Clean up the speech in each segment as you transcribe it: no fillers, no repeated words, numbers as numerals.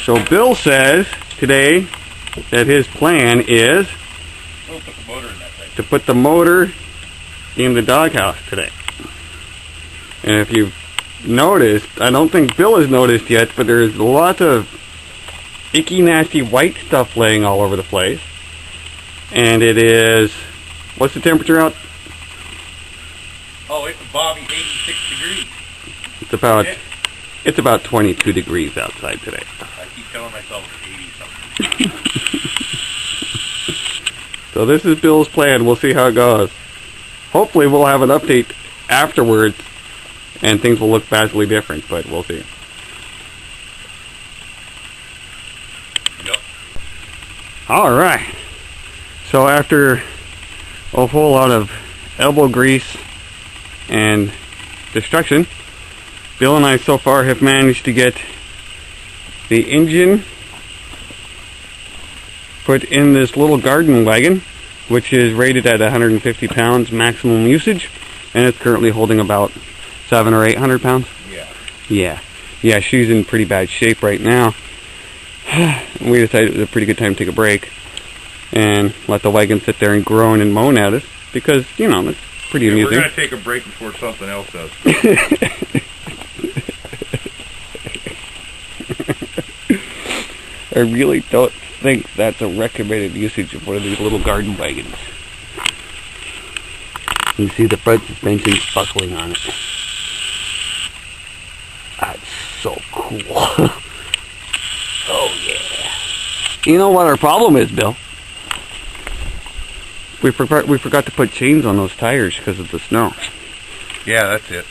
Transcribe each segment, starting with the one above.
So Bill says today that his plan is We'll put the motor in that thing. to put the motor in the doghouse today. And if you've noticed, I don't think Bill has noticed yet, but there's lots of icky, nasty white stuff laying all over the place. And it is, what's the temperature out? Oh, it's Bobby 86 degrees. It's about 22 degrees outside today. I keep telling myself it's 80 something. So this is Bill's plan. We'll see how it goes. Hopefully we'll have an update afterwards and things will look vastly different, but we'll see. Yep. Alright. So after a whole lot of elbow grease and destruction, Bill and I so far have managed to get the engine put in this little garden wagon, which is rated at 150 pounds maximum usage, and it's currently holding about 700 or 800 pounds. Yeah, she's in pretty bad shape right now. We decided it was a pretty good time to take a break and let the wagon sit there and groan and moan at us because, you know, it's pretty amusing. We're going to take a break before something else does. I really don't think that's a recommended usage of one of these little garden wagons. You see the front suspension buckling on it. That's so cool. Oh yeah. You know what our problem is, Bill? We forgot to put chains on those tires because of the snow. Yeah, that's it.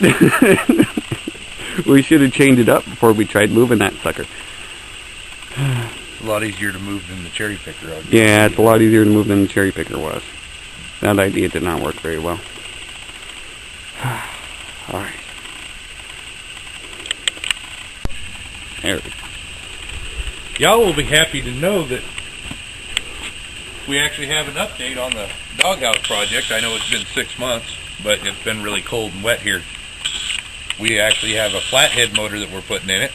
We should have chained it up before we tried moving that sucker. It's a lot easier to move than the cherry picker. Yeah, it's a lot easier to move than the cherry picker was. That idea did not work very well. Alright. There we go. Y'all will be happy to know that we actually have an update on the doghouse project. I know it's been 6 months, but it's been really cold and wet here. We actually have a flathead motor that we're putting in it,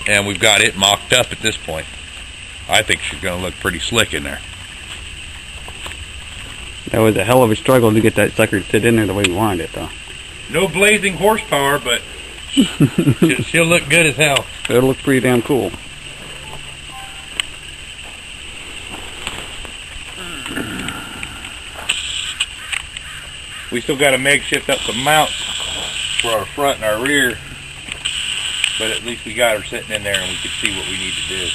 and we've got it mocked up at this point. I think she's going to look pretty slick in there. That was a hell of a struggle to get that sucker to sit in there the way we wanted it, though. No blazing horsepower, but she'll look good as hell. It'll look pretty damn cool. We still got to makeshift up some mounts for our front and our rear, but at least we got her sitting in there and we can see what we need to do.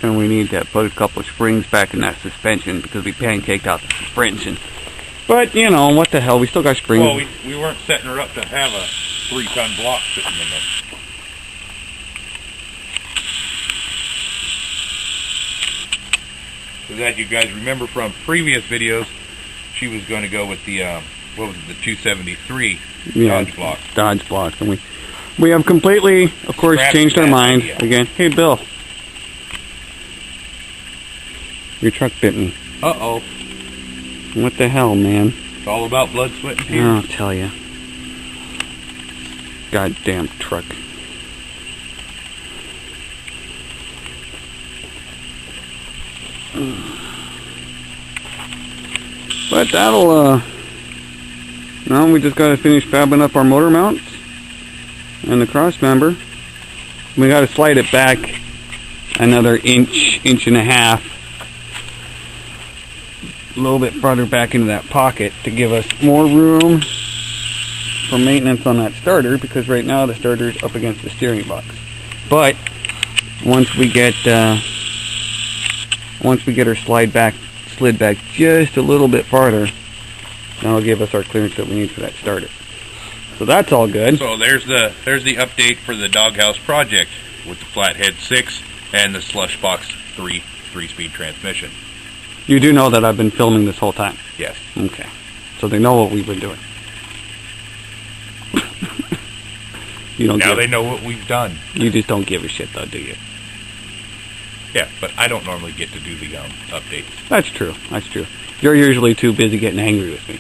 And we need to put a couple of springs back in that suspension because we pancaked out the suspension. But, you know, what the hell, we still got springs. Well, we weren't setting her up to have a 3-ton block sitting in there. Because as you guys remember from previous videos, she was going to go with the, what was it, the 273 Dodge block. Dodge block. And we have completely, of course, changed our mind again. Hey, Bill. Your truck bit me. Uh-oh. What the hell, man? It's all about blood, sweat, and tears. I'll tell you. Goddamn truck. But that'll, now we just gotta finish fabbing up our motor mounts and the cross member. We gotta slide it back another inch and a half, a little bit farther back into that pocket to give us more room for maintenance on that starter, because right now the starter's up against the steering box. But once we get her slid back just a little bit farther, that'll give us our clearance that we need for that starter. So that's all good. So there's the update for the doghouse project with the Flathead 6 and the Slush Box 3 3-speed transmission. You do know that I've been filming this whole time? Yes. Okay. So they know what we've been doing. You don't. Now they know what we've done. You just don't give a shit, though, do you? Yeah, but I don't normally get to do the updates. That's true. That's true. You're usually too busy getting angry with me.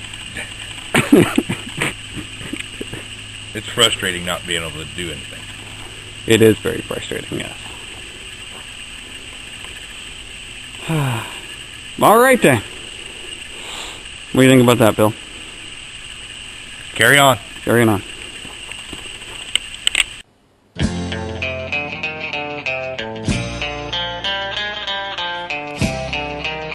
It's frustrating not being able to do anything. It is very frustrating, yes. All right then. What do you think about that, Bill? Carry on. Carrying on.